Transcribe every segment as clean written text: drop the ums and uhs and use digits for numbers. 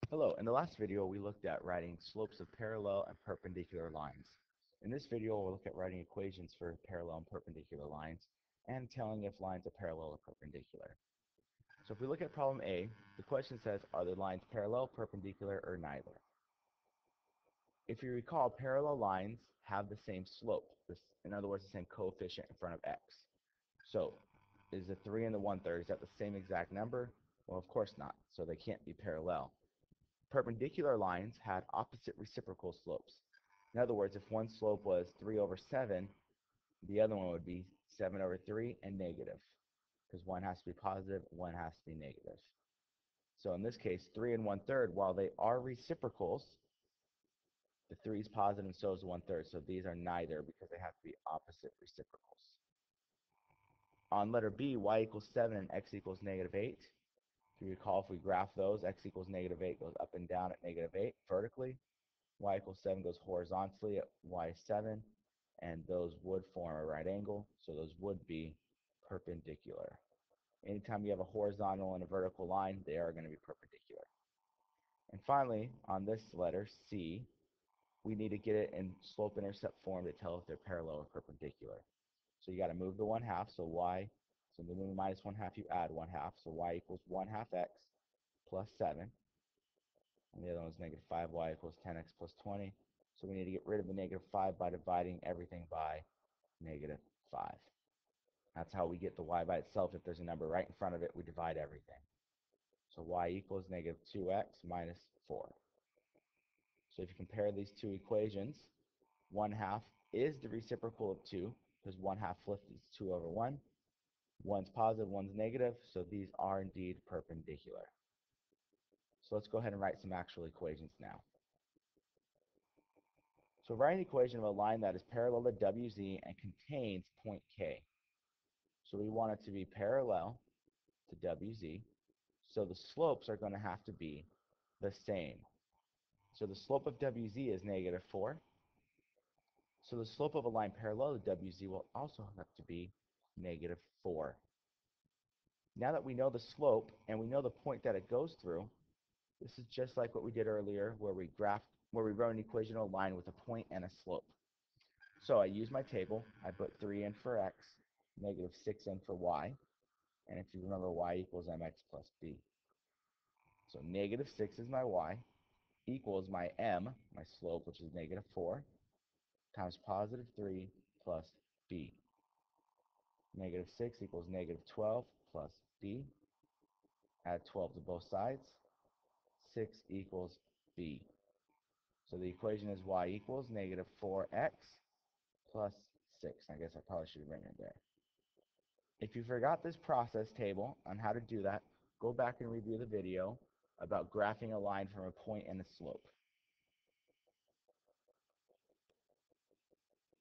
Hello, in the last video we looked at writing slopes of parallel and perpendicular lines. In this video we'll look at writing equations for parallel and perpendicular lines and telling if lines are parallel or perpendicular. So if we look at problem A, the question says, are the lines parallel, perpendicular, or neither? If you recall, parallel lines have the same slope, in other words, the same coefficient in front of x. So is the 3 and the 1/3, is that the same exact number? Well, of course not, so they can't be parallel. Perpendicular lines had opposite reciprocal slopes. In other words, if one slope was 3/7, the other one would be 7/3 and negative, because one has to be positive, one has to be negative. So in this case, 3 and 1/3, while they are reciprocals, the 3 is positive and so is the 1/3. So these are neither because they have to be opposite reciprocals. On letter B, y equals 7 and x equals -8. If you recall, if we graph those, x equals -8 goes up and down at -8 vertically. Y equals 7 goes horizontally at y7, and those would form a right angle, so those would be perpendicular. Anytime you have a horizontal and a vertical line, they are going to be perpendicular. And finally, on this letter, C, we need to get it in slope-intercept form to tell if they're parallel or perpendicular. So you got to move the 1/2, so y, so the minus 1/2, you add 1/2, so y equals 1/2 x plus 7. And the other one is -5y equals 10x plus 20. So we need to get rid of the -5 by dividing everything by -5. That's how we get the y by itself. If there's a number right in front of it, we divide everything. So y equals -2x minus 4. So if you compare these two equations, 1/2 is the reciprocal of 2, because 1/2 flipped is 2/1. One's positive, one's negative, so these are indeed perpendicular. So let's go ahead and write some actual equations now. So write an equation of a line that is parallel to WZ and contains point K. So we want it to be parallel to WZ. So the slopes are going to have to be the same. So the slope of WZ is -4. So the slope of a line parallel to WZ will also have to be -4. Now that we know the slope and we know the point that it goes through, this is just like what we did earlier where we wrote an equation of a line with a point and a slope. So I use my table. I put 3 in for x, -6 in for y, and if you remember, y equals mx plus b. So -6 is my y, equals my m, my slope, which is -4, times +3 plus b. -6 equals -12 plus b. Add 12 to both sides. 6 equals b. So the equation is y equals -4x plus 6. I guess I probably should have written it there. If you forgot this process table on how to do that, go back and review the video about graphing a line from a point and a slope.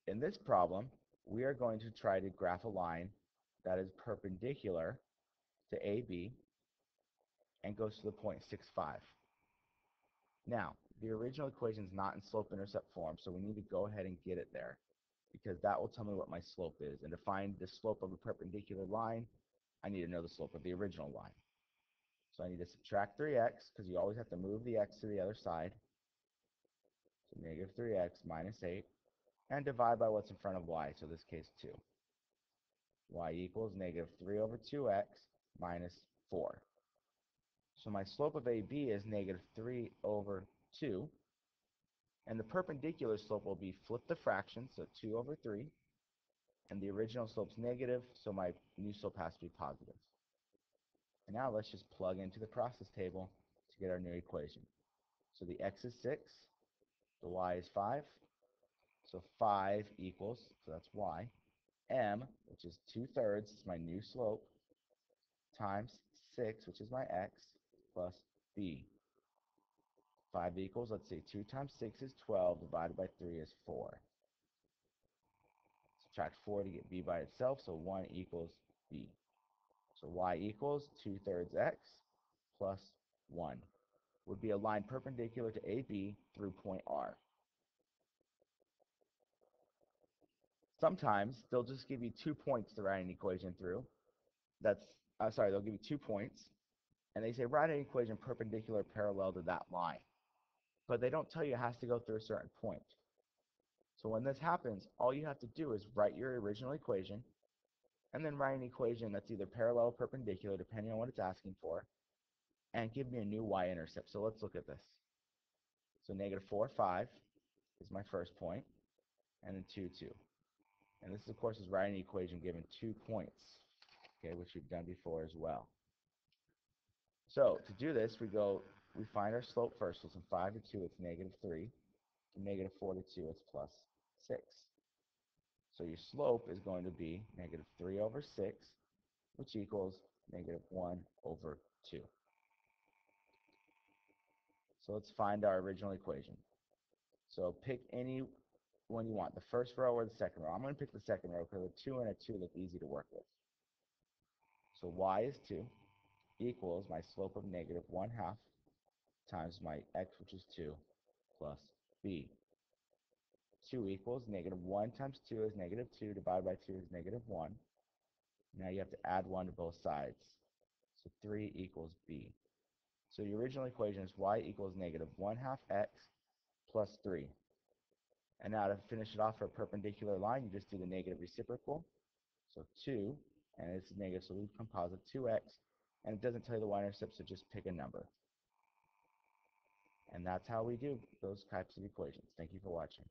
In this problem, we are going to try to graph a line that is perpendicular to AB and goes to the point 6,5. Now, the original equation is not in slope-intercept form, so we need to go ahead and get it there, because that will tell me what my slope is. And to find the slope of a perpendicular line, I need to know the slope of the original line. So I need to subtract 3x, because you always have to move the x to the other side. So -3x minus 8, and divide by what's in front of y, so this case 2. Y equals -3/2x minus 4. So my slope of AB is -3/2, and the perpendicular slope will be flip the fraction, so 2/3, and the original slope's negative, so my new slope has to be positive. And now let's just plug into the process table to get our new equation. So the x is 6, the y is 5, so 5 equals, so that's y, m, which is 2/3, is my new slope, times 6, which is my x, plus b. 5 equals, let's see, 2 times 6 is 12, divided by 3 is 4. Subtract 4 to get b by itself, so 1 equals b. So y equals 2/3 x plus 1 would be a line perpendicular to AB through point R. Sometimes they'll just give you 2 points to write an equation through. They'll give you 2 points, And they say write an equation perpendicular parallel to that line. But they don't tell you it has to go through a certain point. So when this happens, all you have to do is write your original equation, and then write an equation that's either parallel or perpendicular, depending on what it's asking for, and give me a new y-intercept. So let's look at this. So negative 4, 5 is my first point, and then 2, 2. And this, of course, is writing an equation given 2 points, okay, which we've done before as well. So to do this, we find our slope first. So from 5 to 2, it's negative 3. From negative 4 to 2, it's plus 6. So your slope is going to be negative 3 over 6, which equals negative 1 over 2. So let's find our original equation. So pick any one you want, the first row or the second row. I'm going to pick the second row because a 2 and a 2 look easy to work with. So y is 2 equals my slope of negative 1/2 times my x, which is 2, plus b. 2 equals negative 1 times 2 is negative 2, divided by 2 is negative 1. Now you have to add 1 to both sides. So 3 equals b. So your original equation is y equals negative 1/2 x plus 3. And now to finish it off for a perpendicular line, you just do the negative reciprocal. So 2, and it's negative, so we composite 2x, and it doesn't tell you the y-intercept, so just pick a number. And that's how we do those types of equations. Thank you for watching.